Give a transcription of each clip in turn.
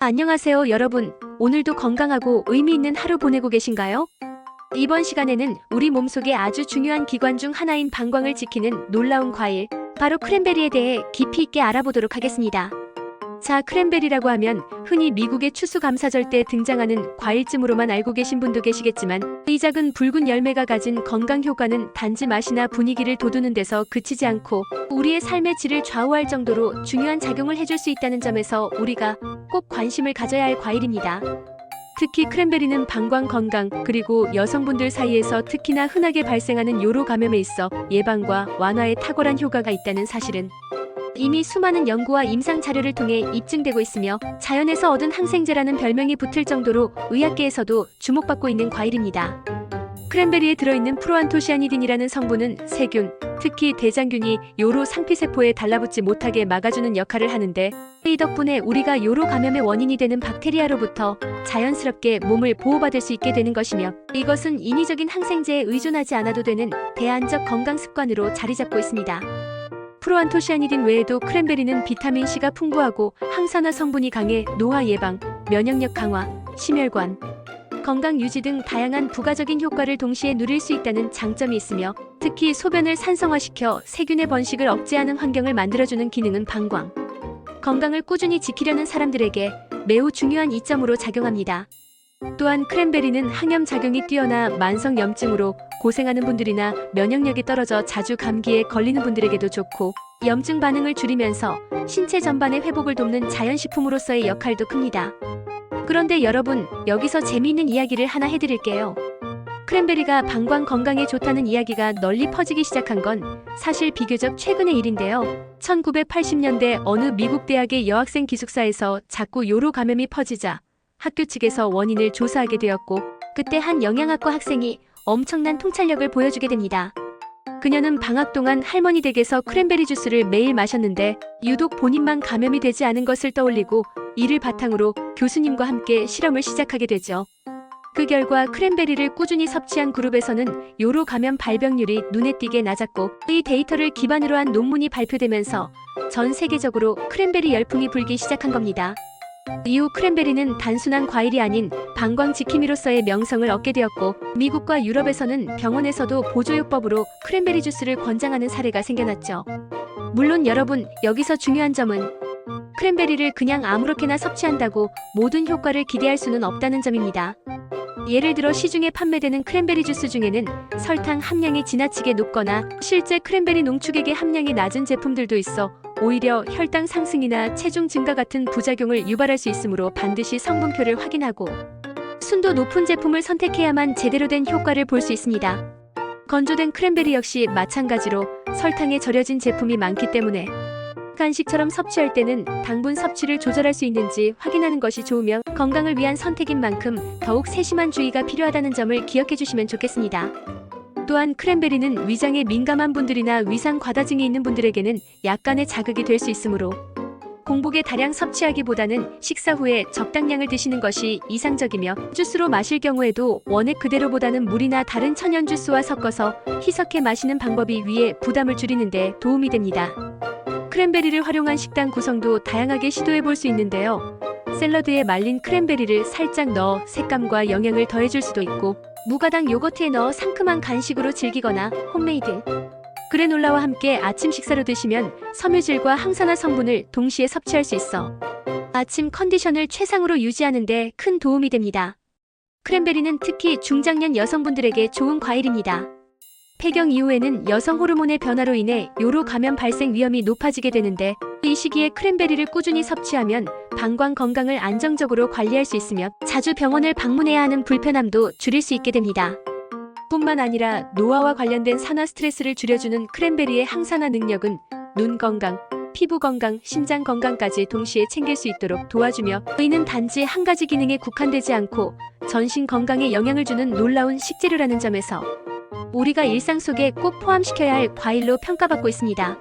안녕하세요, 여러분. 오늘도 건강하고 의미 있는 하루 보내고 계신가요? 이번 시간에는 우리 몸속의 아주 중요한 기관 중 하나인 방광을 지키는 놀라운 과일, 바로 크랜베리에 대해 깊이 있게 알아보도록 하겠습니다. 자, 크랜베리라고 하면 흔히 미국의 추수감사절 때 등장하는 과일쯤으로만 알고 계신 분도 계시겠지만, 이 작은 붉은 열매가 가진 건강 효과는 단지 맛이나 분위기를 돋우는 데서 그치지 않고 우리의 삶의 질을 좌우할 정도로 중요한 작용을 해줄 수 있다는 점에서 우리가 꼭 관심을 가져야 할 과일입니다. 특히 크랜베리는 방광 건강, 그리고 여성분들 사이에서 특히나 흔하게 발생하는 요로 감염에 있어 예방과 완화에 탁월한 효과가 있다는 사실은 이미 수많은 연구와 임상 자료를 통해 입증되고 있으며, 자연에서 얻은 항생제라는 별명이 붙을 정도로 의학계에서도 주목받고 있는 과일입니다. 크랜베리에 들어있는 프로안토시아니딘이라는 성분은 세균, 특히 대장균이 요로 상피세포에 달라붙지 못하게 막아주는 역할을 하는데, 이 덕분에 우리가 요로 감염의 원인이 되는 박테리아로부터 자연스럽게 몸을 보호받을 수 있게 되는 것이며, 이것은 인위적인 항생제에 의존하지 않아도 되는 대안적 건강 습관으로 자리 잡고 있습니다. 프로안토시아니딘 외에도 크랜베리는 비타민C가 풍부하고 항산화 성분이 강해 노화 예방, 면역력 강화, 심혈관, 건강 유지 등 다양한 부가적인 효과를 동시에 누릴 수 있다는 장점이 있으며, 특히 소변을 산성화시켜 세균의 번식을 억제하는 환경을 만들어주는 기능은 방광 건강을 꾸준히 지키려는 사람들에게 매우 중요한 이점으로 작용합니다. 또한 크랜베리는 항염작용이 뛰어나 만성염증으로 고생하는 분들이나 면역력이 떨어져 자주 감기에 걸리는 분들에게도 좋고, 염증 반응을 줄이면서 신체 전반의 회복을 돕는 자연식품으로서의 역할도 큽니다. 그런데 여러분, 여기서 재미있는 이야기를 하나 해드릴게요. 크랜베리가 방광 건강에 좋다는 이야기가 널리 퍼지기 시작한 건 사실 비교적 최근의 일인데요. 1980년대 어느 미국 대학의 여학생 기숙사에서 자꾸 요로 감염이 퍼지자 학교 측에서 원인을 조사하게 되었고, 그때 한 영양학과 학생이 엄청난 통찰력을 보여주게 됩니다. 그녀는 방학 동안 할머니 댁에서 크랜베리 주스를 매일 마셨는데 유독 본인만 감염이 되지 않은 것을 떠올리고, 이를 바탕으로 교수님과 함께 실험을 시작하게 되죠. 그 결과 크랜베리를 꾸준히 섭취한 그룹에서는 요로 감염 발병률이 눈에 띄게 낮았고, 이 데이터를 기반으로 한 논문이 발표되면서 전 세계적으로 크랜베리 열풍이 불기 시작한 겁니다. 이후 크랜베리는 단순한 과일이 아닌 방광 지킴이로서의 명성을 얻게 되었고, 미국과 유럽에서는 병원에서도 보조요법으로 크랜베리 주스를 권장하는 사례가 생겨났죠. 물론 여러분, 여기서 중요한 점은 크랜베리를 그냥 아무렇게나 섭취한다고 모든 효과를 기대할 수는 없다는 점입니다. 예를 들어 시중에 판매되는 크랜베리 주스 중에는 설탕 함량이 지나치게 높거나 실제 크랜베리 농축액의 함량이 낮은 제품들도 있어 오히려 혈당 상승이나 체중 증가 같은 부작용을 유발할 수 있으므로 반드시 성분표를 확인하고 순도 높은 제품을 선택해야만 제대로 된 효과를 볼 수 있습니다. 건조된 크랜베리 역시 마찬가지로 설탕에 절여진 제품이 많기 때문에 간식처럼 섭취할 때는 당분 섭취를 조절할 수 있는지 확인하는 것이 좋으며, 건강을 위한 선택인 만큼 더욱 세심한 주의가 필요하다는 점을 기억해 주시면 좋겠습니다. 또한 크랜베리는 위장에 민감한 분들이나 위상 과다증이 있는 분들에게는 약간의 자극이 될 수 있으므로 공복에 다량 섭취하기보다는 식사 후에 적당량을 드시는 것이 이상적이며, 주스로 마실 경우에도 원액 그대로보다는 물이나 다른 천연 주스와 섞어서 희석해 마시는 방법이 위에 부담을 줄이는 데 도움이 됩니다. 크랜베리를 활용한 식단 구성도 다양하게 시도해 볼 수 있는데요. 샐러드에 말린 크랜베리를 살짝 넣어 색감과 영양을 더해줄 수도 있고, 무가당 요거트에 넣어 상큼한 간식으로 즐기거나 홈메이드 그래놀라와 함께 아침 식사로 드시면 섬유질과 항산화 성분을 동시에 섭취할 수 있어 아침 컨디션을 최상으로 유지하는 데 큰 도움이 됩니다. 크랜베리는 특히 중장년 여성분들에게 좋은 과일입니다. 폐경 이후에는 여성 호르몬의 변화로 인해 요로 감염 발생 위험이 높아지게 되는데, 이 시기에 크랜베리를 꾸준히 섭취하면 방광 건강을 안정적으로 관리할 수 있으며 자주 병원을 방문해야 하는 불편함도 줄일 수 있게 됩니다. 뿐만 아니라 노화와 관련된 산화 스트레스를 줄여주는 크랜베리의 항산화 능력은 눈 건강, 피부 건강, 심장 건강까지 동시에 챙길 수 있도록 도와주며, 이는 단지 한 가지 기능에 국한되지 않고 전신 건강에 영향을 주는 놀라운 식재료라는 점에서 우리가 일상 속에 꼭 포함시켜야 할 과일로 평가받고 있습니다.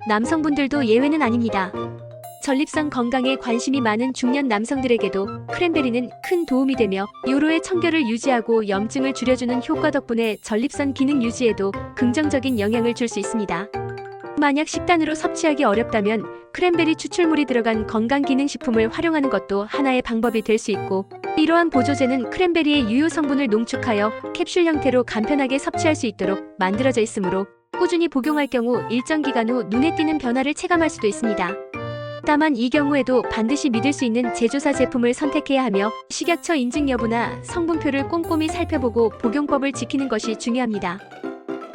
남성분들도 예외는 아닙니다. 전립선 건강에 관심이 많은 중년 남성들에게도 크랜베리는 큰 도움이 되며, 요로의 청결을 유지하고 염증을 줄여주는 효과 덕분에 전립선 기능 유지에도 긍정적인 영향을 줄 수 있습니다. 만약 식단으로 섭취하기 어렵다면 크랜베리 추출물이 들어간 건강기능식품을 활용하는 것도 하나의 방법이 될 수 있고, 이러한 보조제는 크랜베리의 유효 성분을 농축하여 캡슐 형태로 간편하게 섭취할 수 있도록 만들어져 있으므로 꾸준히 복용할 경우 일정 기간 후 눈에 띄는 변화를 체감할 수도 있습니다. 다만 이 경우에도 반드시 믿을 수 있는 제조사 제품을 선택해야 하며 식약처 인증 여부나 성분표를 꼼꼼히 살펴보고 복용법을 지키는 것이 중요합니다.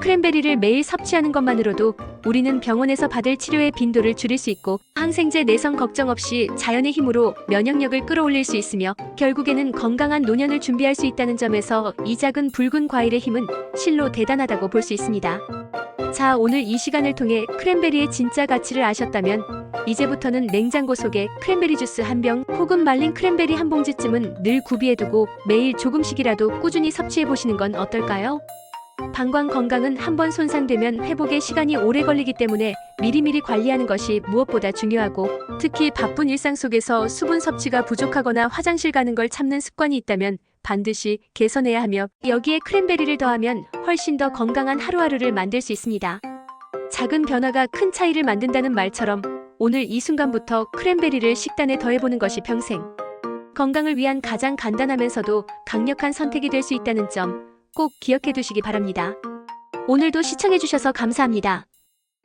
크랜베리를 매일 섭취하는 것만으로도 우리는 병원에서 받을 치료의 빈도를 줄일 수 있고 항생제 내성 걱정 없이 자연의 힘으로 면역력을 끌어올릴 수 있으며 결국에는 건강한 노년을 준비할 수 있다는 점에서 이 작은 붉은 과일의 힘은 실로 대단하다고 볼 수 있습니다. 자, 오늘 이 시간을 통해 크랜베리의 진짜 가치를 아셨다면 이제부터는 냉장고 속에 크랜베리 주스 한 병 혹은 말린 크랜베리 한 봉지쯤은 늘 구비해두고 매일 조금씩이라도 꾸준히 섭취해보시는 건 어떨까요? 방광 건강은 한번 손상되면 회복에 시간이 오래 걸리기 때문에 미리미리 관리하는 것이 무엇보다 중요하고, 특히 바쁜 일상 속에서 수분 섭취가 부족하거나 화장실 가는 걸 참는 습관이 있다면 반드시 개선해야 하며, 여기에 크랜베리를 더하면 훨씬 더 건강한 하루하루를 만들 수 있습니다. 작은 변화가 큰 차이를 만든다는 말처럼 오늘 이 순간부터 크랜베리를 식단에 더해보는 것이 평생 건강을 위한 가장 간단하면서도 강력한 선택이 될 수 있다는 점 꼭 기억해 두시기 바랍니다. 오늘도 시청해주셔서 감사합니다.